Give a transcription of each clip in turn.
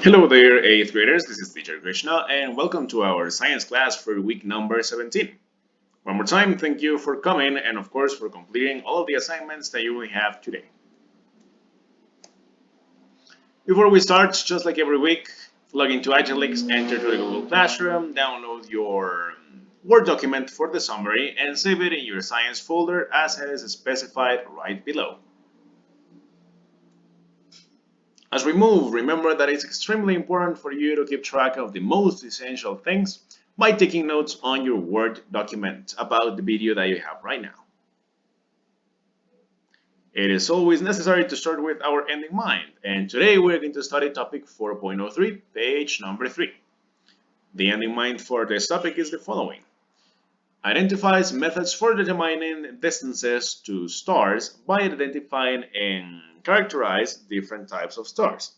Hello there, 8th graders. This is teacher Krishna, and welcome to our science class for week number 17. One more time, thank you for coming and, of course, for completing all of the assignments that you will have today. Before we start, just like every week, log into Agilex, enter to the Google Classroom, download your Word document for the summary, and save it in your science folder as it is specified right below. As we move, remember that it's extremely important for you to keep track of the most essential things by taking notes on your Word document about the video that you have right now. It is always necessary to start with our end in mind, and today we're going to study topic 4.03, page number 3. The end in mind for this topic is the following. Identifies methods for determining distances to stars by identifying and characterize different types of stars,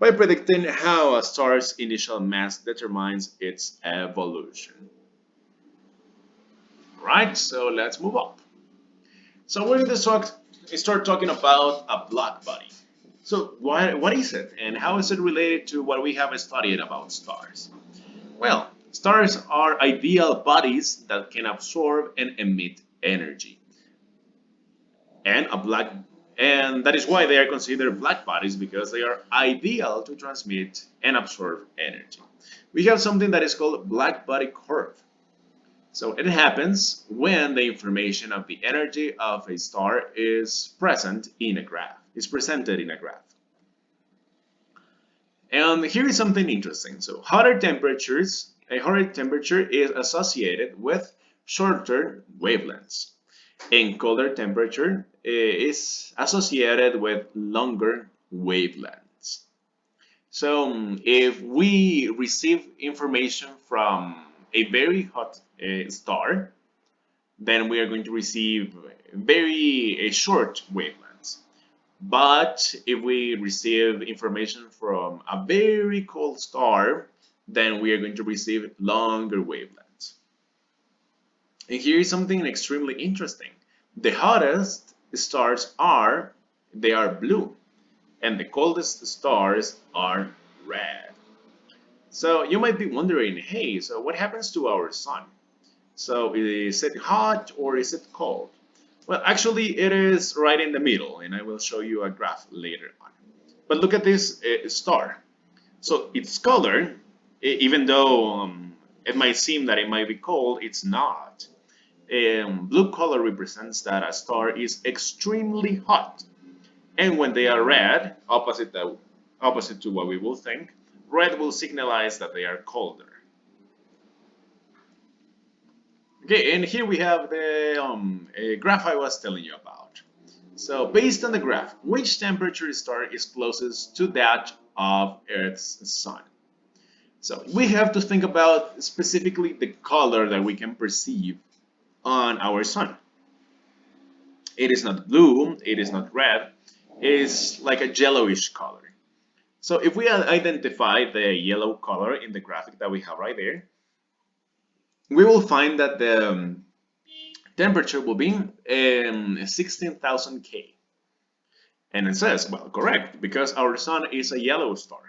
by predicting how a star's initial mass determines its evolution. Right, so let's move up. So we're going to start talking about a black body. So what is it and how is it related to what we have studied about stars? Well, stars are ideal bodies that can absorb and emit energy. And that is why they are considered black bodies, because they are ideal to transmit and absorb energy. We have something that is called black body curve. So it happens when the information of the energy of a star is presented in a graph. And here is something interesting. So a hotter temperature is associated with shorter wavelengths, and colder temperature is associated with longer wavelengths. So if we receive information from a very hot star, then we are going to receive very short wavelengths. But if we receive information from a very cold star, then we are going to receive longer wavelengths. And here is something extremely interesting. The hottest stars are blue, and the coldest stars are red. So you might be wondering, hey, so what happens to our sun? So is it hot or is it cold? Well, actually it is right in the middle, and I will show you a graph later on. But look at this star. So its color, even though it might seem that it might be cold, it's not. Blue color represents that a star is extremely hot. And when they are red, opposite to what we will think, red will signalize that they are colder. Okay, and here we have the graph I was telling you about. So based on the graph, which temperature star is closest to that of Earth's sun? So we have to think about specifically the color that we can perceive on our sun. It is not blue, it is not red, it is like a yellowish color. So if we identify the yellow color in the graphic that we have right there, we will find that the temperature will be 16,000 K. And it says, well, correct, because our sun is a yellow star.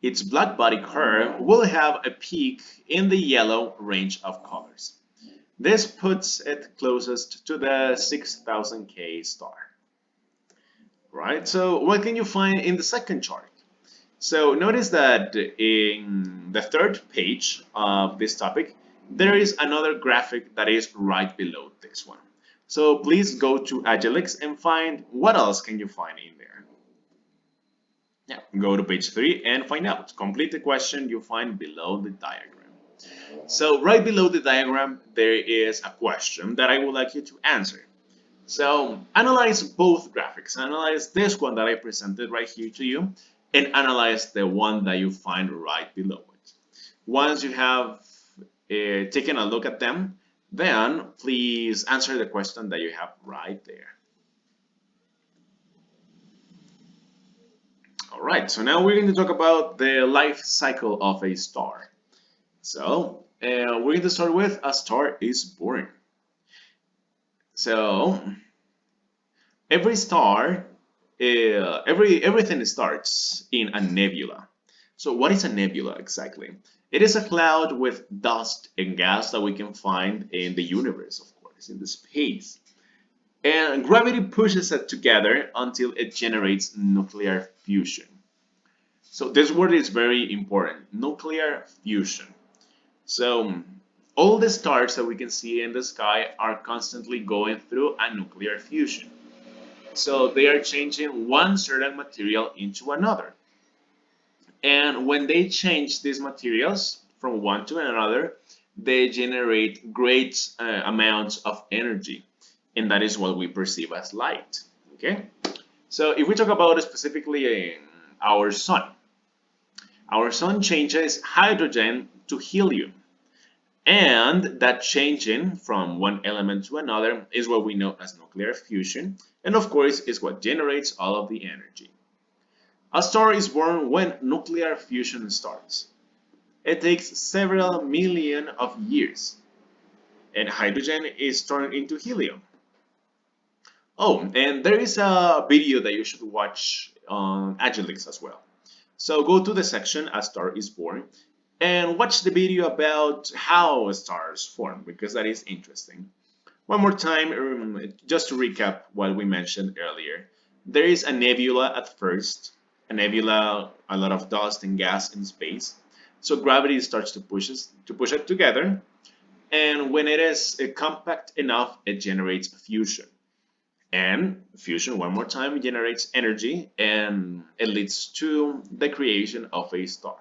Its black body curve will have a peak in the yellow range of colors. This puts it closest to the 6,000 K star. Right, so what can you find in the second chart? So notice that in the third page of this topic, there is another graphic that is right below this one. So please go to Agilex and find what else can you find in there. Yeah, go to page 3 and find out. Complete the question you find below the diagram. So right below the diagram, there is a question that I would like you to answer. So analyze both graphics. Analyze this one that I presented right here to you, and analyze the one that you find right below it. Once you have taken a look at them, then please answer the question that you have right there. All right, so now we're going to talk about the life cycle of a star. So we're going to start with a star is born. So every star, everything starts in a nebula. So what is a nebula exactly? It is a cloud with dust and gas that we can find in the universe, of course, in the space. And gravity pushes it together until it generates nuclear fusion. So this word is very important, nuclear fusion. So all the stars that we can see in the sky are constantly going through a nuclear fusion. So they are changing one certain material into another. And when they change these materials from one to another, they generate great amounts of energy. And that is what we perceive as light. Okay? So if we talk about specifically our sun changes hydrogen to helium. And that changing from one element to another is what we know as nuclear fusion. And of course, is what generates all of the energy. A star is born when nuclear fusion starts. It takes several million of years, and hydrogen is turned into helium. Oh, and there is a video that you should watch on Agilex as well. So go to the section A Star is Born and watch the video about how stars form because that is interesting. One more time, just to recap what we mentioned earlier. There is a nebula at first, a nebula, a lot of dust and gas in space. So gravity starts to push it together, and when it is compact enough, it generates fusion. And fusion, one more time, generates energy, and it leads to the creation of a star.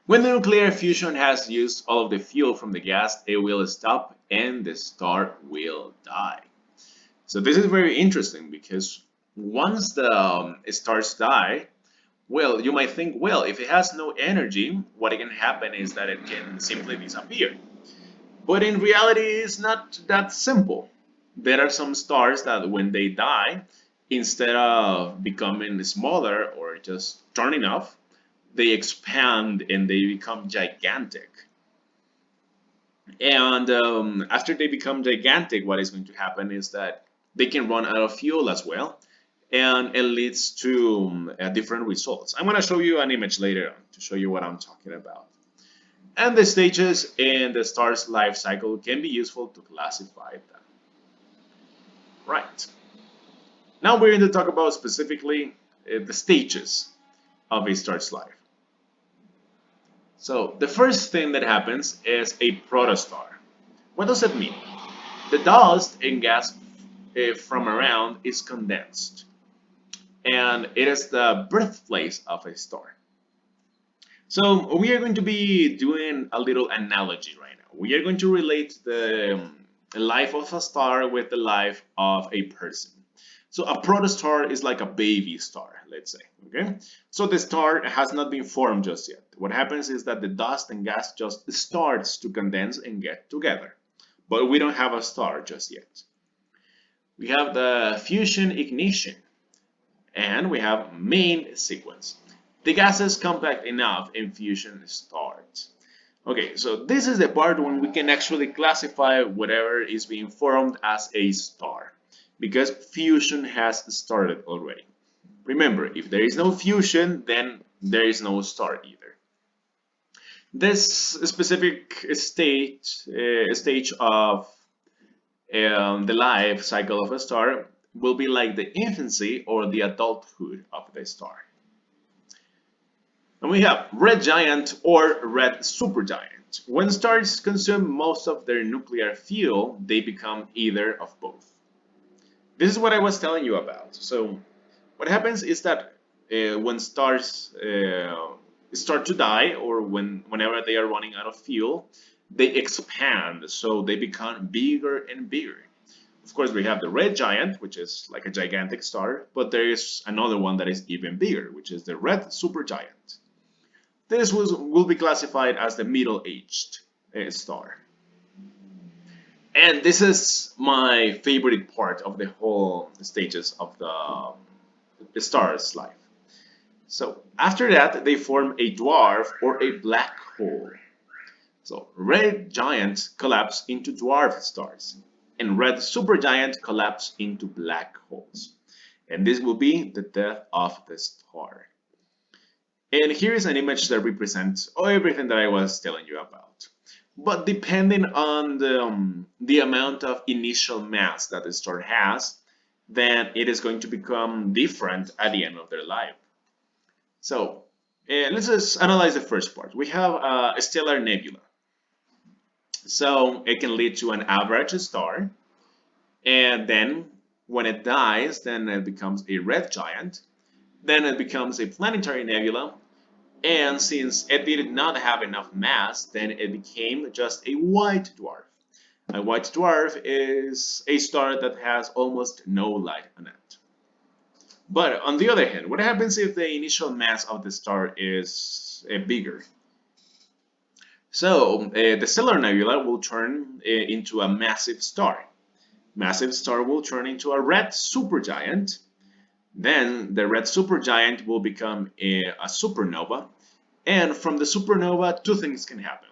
When the nuclear fusion has used all of the fuel from the gas, it will stop and the star will die. So this is very interesting because once the stars die, well, you might think, well, if it has no energy, what can happen is that it can simply disappear. But in reality, it's not that simple. There are some stars that when they die, instead of becoming smaller or just turning off, they expand and they become gigantic. And after they become gigantic, what is going to happen is that they can run out of fuel as well, and it leads to different results. I'm going to show you an image later on to show you what I'm talking about. And the stages in the star's life cycle can be useful to classify them. Right. Now we're going to talk about specifically the stages of a star's life. So the first thing that happens is a protostar. What does it mean? The dust and gas from around is condensed, and it is the birthplace of a star. So we are going to be doing a little analogy right now. We are going to relate the life of a star with the life of a person. So a protostar is like a baby star, let's say, okay? So the star has not been formed just yet. What happens is that the dust and gas just starts to condense and get together. But we don't have a star just yet. We have the fusion ignition, and we have main sequence. The gas is compact enough and fusion starts. Okay, so this is the part when we can actually classify whatever is being formed as a star, because fusion has started already. Remember, if there is no fusion, then there is no star either. This specific stage of the life cycle of a star will be like the infancy or the adulthood of the star. And we have red giant or red supergiant. When stars consume most of their nuclear fuel, they become either of both. This is what I was telling you about. So what happens is that when stars start to die, or whenever they are running out of fuel, they expand, so they become bigger and bigger. Of course, we have the red giant, which is like a gigantic star, but there is another one that is even bigger, which is the red supergiant. This will be classified as the middle-aged star. And this is my favorite part of the whole stages of the star's life. So after that, they form a dwarf or a black hole. So red giants collapse into dwarf stars, and red supergiant collapse into black holes. And this will be the death of the star. And here is an image that represents everything that I was telling you about. But depending on the amount of initial mass that the star has, then it is going to become different at the end of their life. So let's just analyze the first part. We have a stellar nebula. So it can lead to an average star, and then when it dies, then it becomes a red giant. Then it becomes a planetary nebula, and since it did not have enough mass, then it became just a white dwarf. A white dwarf is a star that has almost no light on it. But on the other hand, what happens if the initial mass of the star is bigger? So the stellar nebula will turn into a massive star. Massive star will turn into a red supergiant. Then the red supergiant will become a supernova. And from the supernova, two things can happen.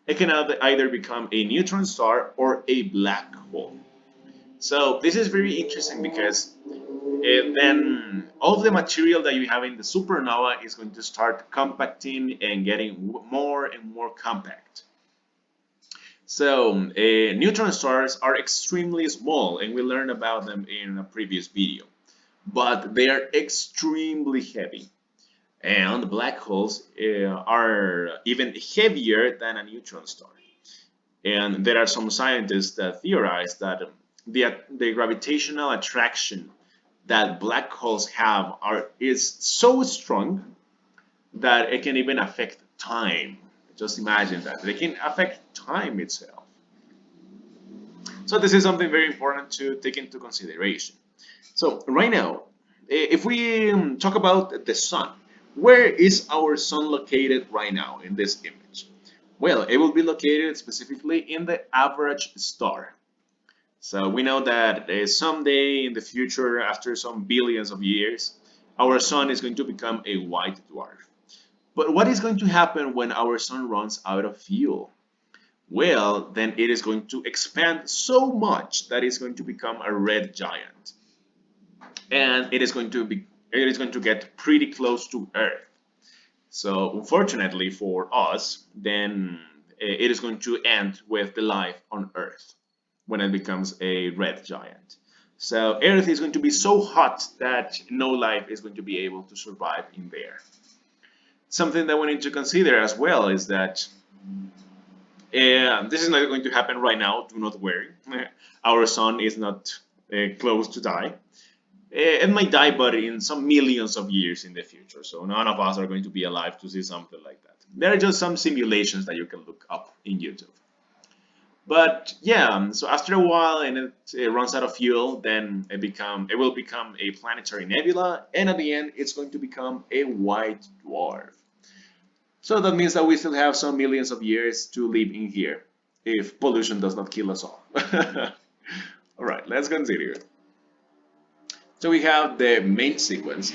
It can either become a neutron star or a black hole. So this is very interesting because then all the material that you have in the supernova is going to start compacting and getting more and more compact. So neutron stars are extremely small, and we learned about them in a previous video, but they are extremely heavy. And black holes are even heavier than a neutron star. And there are some scientists that theorize that the gravitational attraction that black holes have is so strong that it can even affect time. Just imagine that. They can affect time itself. So this is something very important to take into consideration. So right now, if we talk about the sun, where is our sun located right now in this image? Well, it will be located specifically in the average star. So we know that someday in the future, after some billions of years, our sun is going to become a white dwarf. But what is going to happen when our sun runs out of fuel? Well, then it is going to expand so much that it's going to become a red giant. And it is going to get pretty close to Earth. So unfortunately for us, then it is going to end with the life on Earth when it becomes a red giant. So Earth is going to be so hot that no life is going to be able to survive in there. Something that we need to consider as well is that this is not going to happen right now, do not worry. Our sun is not close to die. It might die, but in some millions of years in the future. So none of us are going to be alive to see something like that. There are just some simulations that you can look up in YouTube. But yeah, so after a while and it runs out of fuel, then it will become a planetary nebula, and at the end it's going to become a white dwarf. So that means that we still have some millions of years to live in here, if pollution does not kill us all. Alright, let's continue. So we have the main sequence.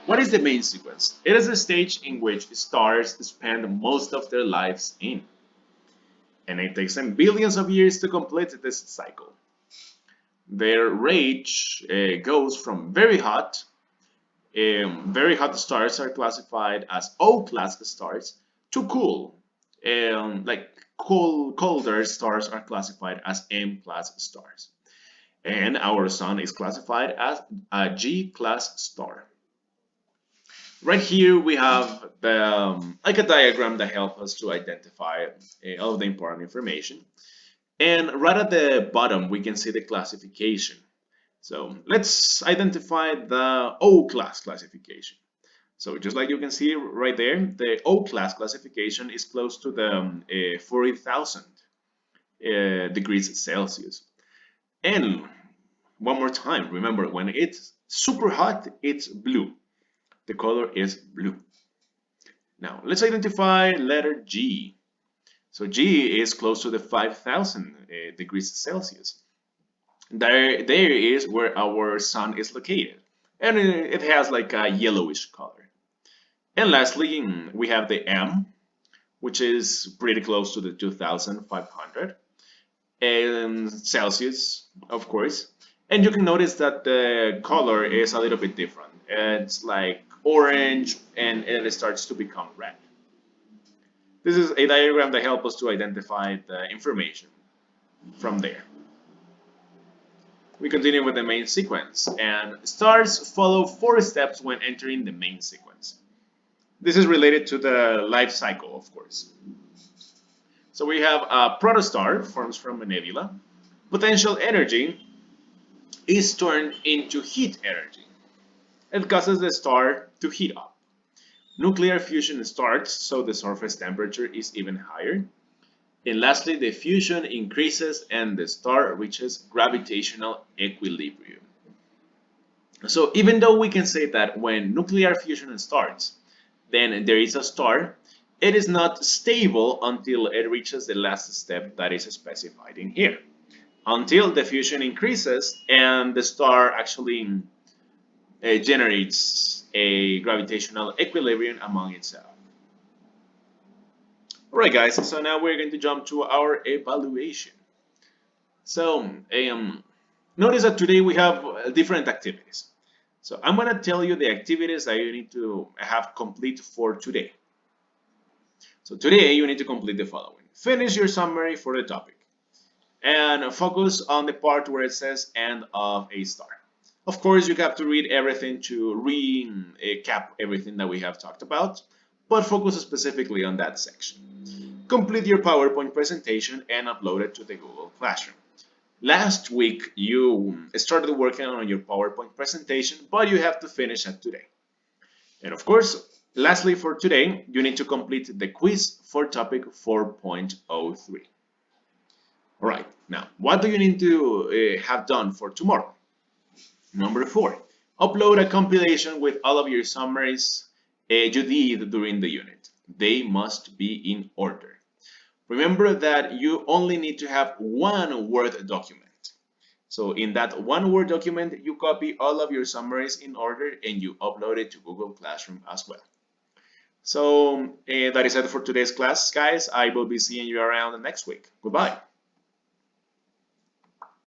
What is the main sequence? It is a stage in which stars spend most of their lives in. And it takes them billions of years to complete this cycle. Their range goes from very hot stars are classified as O-class stars to cool. Colder stars are classified as M-class stars. And our sun is classified as a G-class star. Right here we have like a diagram that helps us to identify all of the important information. And right at the bottom we can see the classification. So let's identify the O-class classification. So just like you can see right there, the O-class classification is close to the 40,000 degrees Celsius. And one more time, remember, when it's super hot, it's blue. The color is blue. Now, let's identify letter G. So G is close to the 5,000 degrees Celsius. There is where our sun is located. And it has like a yellowish color. And lastly, we have the M, which is pretty close to the 2,500 Celsius, of course. And you can notice that the color is a little bit different. it's like orange, and it starts to become red. This is a diagram that helps us to identify the information from there. We continue with the main sequence, and stars follow 4 steps when entering the main sequence. This is related to the life cycle, of course. So we have a protostar, forms from a nebula. Potential energy is turned into heat energy. It causes the star to heat up. Nuclear fusion starts, so the surface temperature is even higher. And lastly, the fusion increases and the star reaches gravitational equilibrium. So even though we can say that when nuclear fusion starts, then there is a star, it is not stable until it reaches the last step that is specified in here. Until the fusion increases and the star actually generates a gravitational equilibrium among itself. Alright guys, so now we're going to jump to our evaluation. So notice that today we have different activities. So I'm going to tell you the activities that you need to have complete for today. So today you need to complete the following. Finish your summary for the topic and focus on the part where it says end of a star. Of course, you have to read everything to recap everything that we have talked about, but focus specifically on that section. Complete your PowerPoint presentation and upload it to the Google Classroom. Last week, you started working on your PowerPoint presentation, but you have to finish it today. And of course, lastly for today, you need to complete the quiz for topic 4.03. All right, now, what do you need to have done for tomorrow? Number 4, upload a compilation with all of your summaries you did during the unit. They must be in order. Remember that you only need to have one Word document. So in that one Word document, you copy all of your summaries in order and you upload it to Google Classroom as well. So that is it for today's class, guys. I will be seeing you around next week. Goodbye.